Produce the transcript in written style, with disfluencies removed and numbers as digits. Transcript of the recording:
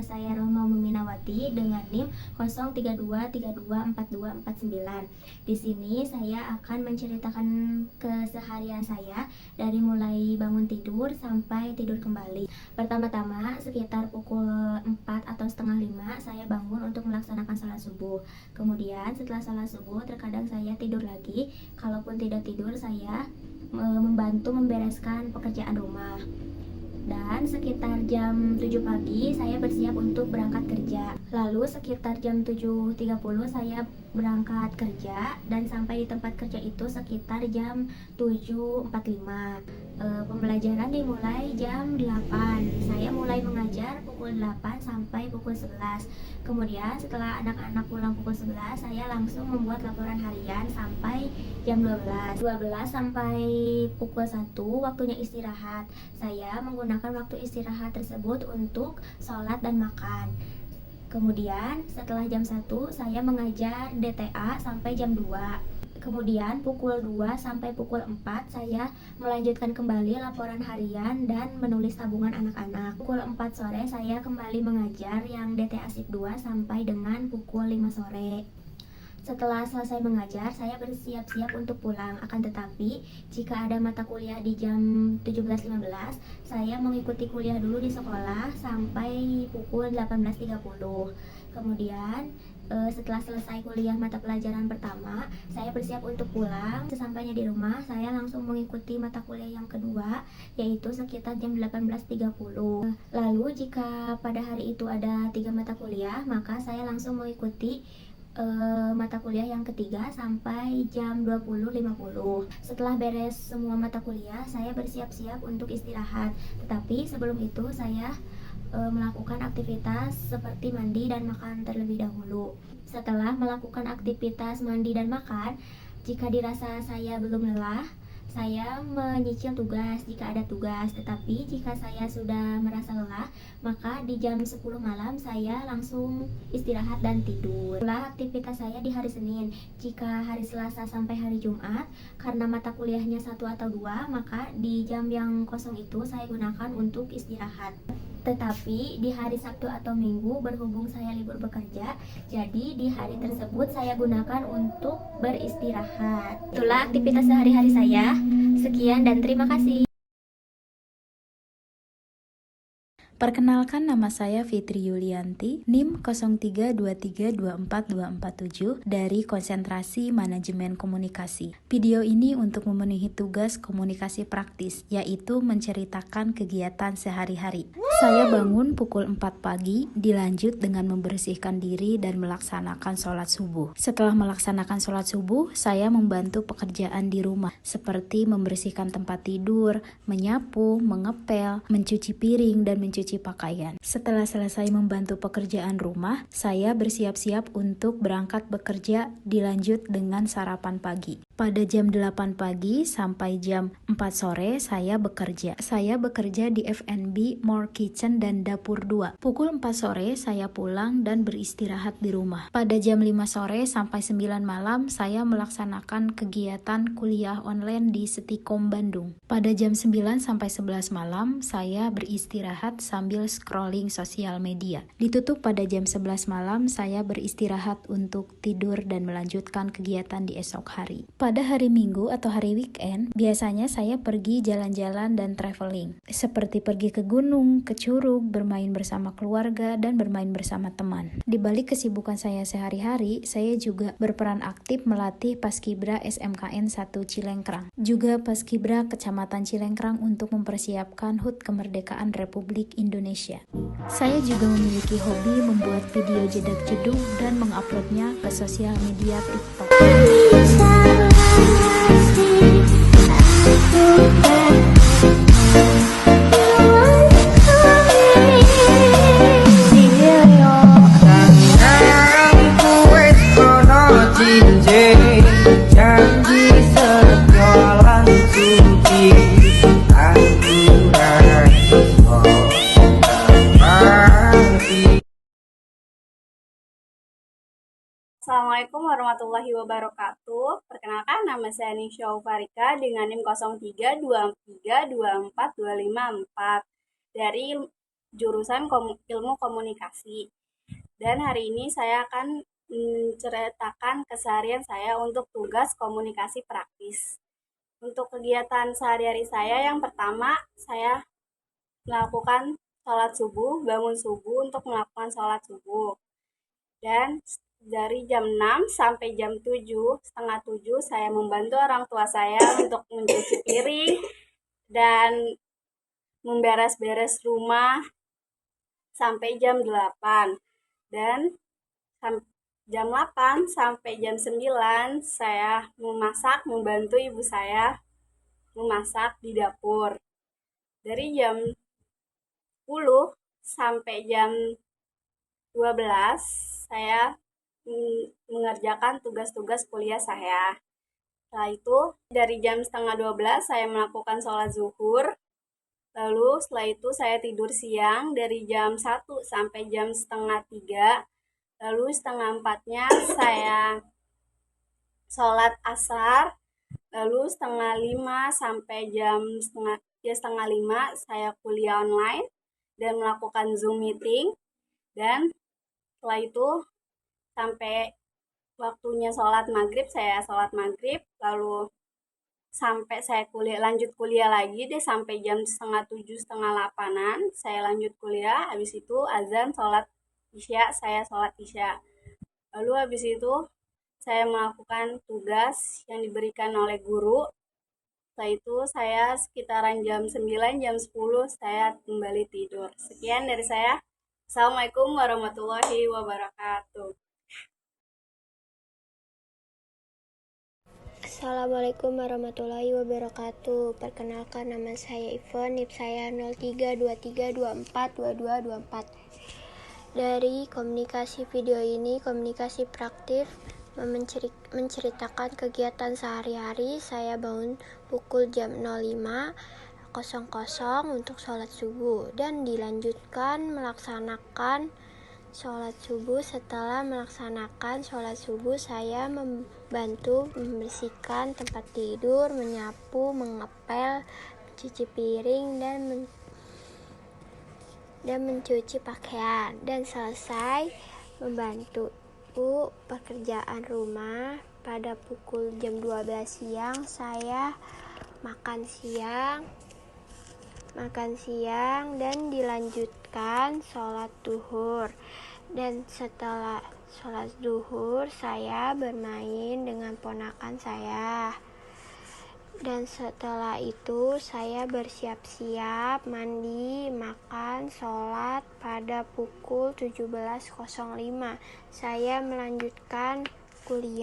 saya Romo Muminawati dengan NIM 0323242249. Di sini saya akan menceritakan keseharian saya dari mulai bangun tidur sampai tidur kembali. Pertama-tama sekitar pukul 4 atau setengah 5 saya bangun untuk melaksanakan sholat subuh. Kemudian setelah sholat subuh terkadang saya tidur lagi. Kalaupun tidak tidur, saya membantu membereskan pekerjaan rumah. Dan sekitar jam 7 pagi saya bersiap untuk berangkat kerja. Lalu sekitar jam 7.30 saya berangkat kerja dan sampai di tempat kerja itu sekitar jam 7.45. Pembelajaran dimulai jam 8. Saya mulai mengajar pukul 8 sampai pukul 11. Kemudian setelah anak-anak pulang pukul 11, saya langsung membuat laporan harian sampai jam 12 sampai pukul 1 waktunya istirahat. Saya menggunakan waktu istirahat tersebut untuk sholat dan makan. Kemudian setelah jam 1 saya mengajar DTA sampai jam 2. Kemudian pukul 2 sampai pukul 4 saya melanjutkan kembali laporan harian dan menulis tabungan anak-anak. Pukul 4 sore saya kembali mengajar yang DTA SIP 2 sampai dengan pukul 5 sore. Setelah selesai mengajar, saya bersiap-siap untuk pulang. Akan tetapi, jika ada mata kuliah di jam 17.15, saya mengikuti kuliah dulu di sekolah sampai pukul 18.30. Kemudian, setelah selesai kuliah mata pelajaran pertama, saya bersiap untuk pulang. Sesampainya di rumah, saya langsung mengikuti mata kuliah yang kedua, yaitu sekitar jam 18.30. Lalu, jika pada hari itu ada 3 mata kuliah, maka saya langsung mengikuti mata kuliah yang ketiga sampai jam 20.50. Setelah beres semua mata kuliah, saya bersiap-siap untuk istirahat. Tetapi sebelum itu saya melakukan aktivitas seperti mandi dan makan terlebih dahulu. Setelah melakukan aktivitas mandi dan makan, jika dirasa saya belum lelah, saya menyicil tugas jika ada tugas. Tetapi jika saya sudah merasa lelah, maka di jam 10 malam saya langsung istirahat dan tidur. Itulah aktivitas saya di hari Senin. Jika hari Selasa sampai hari Jumat, karena mata kuliahnya 1 atau 2, maka di jam yang kosong itu saya gunakan untuk istirahat. Tetapi di hari Sabtu atau Minggu, berhubung saya libur bekerja, jadi di hari tersebut saya gunakan untuk beristirahat. Itulah aktivitas sehari-hari saya. Sekian dan terima kasih. Perkenalkan, nama saya Fitri Yulianti, NIM 0323242247 dari Konsentrasi Manajemen Komunikasi. Video ini untuk memenuhi tugas komunikasi praktis, yaitu menceritakan kegiatan sehari-hari. Saya bangun pukul 4 pagi, dilanjut dengan membersihkan diri dan melaksanakan sholat subuh. Setelah melaksanakan sholat subuh, saya membantu pekerjaan di rumah, seperti membersihkan tempat tidur, menyapu, mengepel, mencuci piring, dan mencuci pakaian. Setelah selesai membantu pekerjaan rumah, saya bersiap-siap untuk berangkat bekerja, dilanjut dengan sarapan pagi. Pada jam 8 pagi sampai jam 4 sore saya bekerja. Saya bekerja di F&B, More Kitchen, dan Dapur 2. Pukul 4 sore saya pulang dan beristirahat di rumah. Pada jam 5 sore sampai 9 malam saya melaksanakan kegiatan kuliah online di Setikom Bandung. Pada jam 9 sampai 11 malam saya beristirahat sambil scrolling sosial media. Ditutup pada jam 11 malam saya beristirahat untuk tidur dan melanjutkan kegiatan di esok hari. Pada hari Minggu atau hari weekend, biasanya saya pergi jalan-jalan dan traveling, seperti pergi ke gunung, ke curug, bermain bersama keluarga, dan bermain bersama teman. Di balik kesibukan saya sehari-hari, saya juga berperan aktif melatih Paskibra SMKN 1 Cilengkrang, juga Paskibra Kecamatan Cilengkrang untuk mempersiapkan HUT Kemerdekaan Republik Indonesia. Saya juga memiliki hobi membuat video jedak jedug dan menguploadnya ke sosial media TikTok. Assalamualaikum warahmatullahi wabarakatuh. Perkenalkan, nama saya Nisha Farika dengan NIM 0323242254 dari jurusan ilmu komunikasi. Dan hari ini saya akan menceritakan keseharian saya untuk tugas komunikasi praktis. Untuk kegiatan sehari-hari saya, yang pertama saya melakukan sholat subuh, bangun subuh untuk melakukan sholat subuh. Dan dari jam 6 sampai jam 7, setengah 7, saya membantu orang tua saya untuk mencuci piring dan memberes-beres rumah sampai jam 8. Dan jam 8 sampai jam 9 saya membantu ibu saya memasak di dapur. Dari jam 10 sampai jam 12 saya mengerjakan tugas-tugas kuliah saya. Setelah itu dari jam setengah 12 saya melakukan sholat zuhur. Lalu setelah itu saya tidur siang dari jam 1 sampai jam setengah 3. Lalu setengah 4-nya saya sholat asar. Lalu setengah 5 sampai setengah 5 saya kuliah online dan melakukan Zoom meeting. Dan setelah itu sampai waktunya sholat maghrib, saya sholat maghrib. Lalu sampai saya lanjut kuliah lagi deh sampai jam setengah 7, setengah 8-an. Saya lanjut kuliah, habis itu azan sholat isya, saya sholat isya. Lalu habis itu saya melakukan tugas yang diberikan oleh guru. Setelah itu saya sekitaran jam 9, jam 10 saya kembali tidur. Sekian dari saya. Assalamualaikum warahmatullahi wabarakatuh. Assalamualaikum warahmatullahi wabarakatuh. Perkenalkan, nama saya Ivan, NIP saya 0323242224. Dari komunikasi video ini, komunikasi praktis menceritakan kegiatan sehari-hari. Saya bangun pukul jam 05.00 untuk sholat subuh dan dilanjutkan melaksanakan sholat subuh. Setelah melaksanakan sholat subuh, saya membantu membersihkan tempat tidur, menyapu, mengepel, mencuci piring, dan mencuci pakaian. Dan selesai membantu pekerjaan rumah. Pada pukul jam 12 siang, saya makan siang dan dilanjutkan sholat duhur. Dan setelah sholat duhur, saya bermain dengan ponakan saya. Dan setelah itu saya bersiap-siap, mandi, makan, sholat. Pada pukul 17.05 saya melanjutkan kuliah.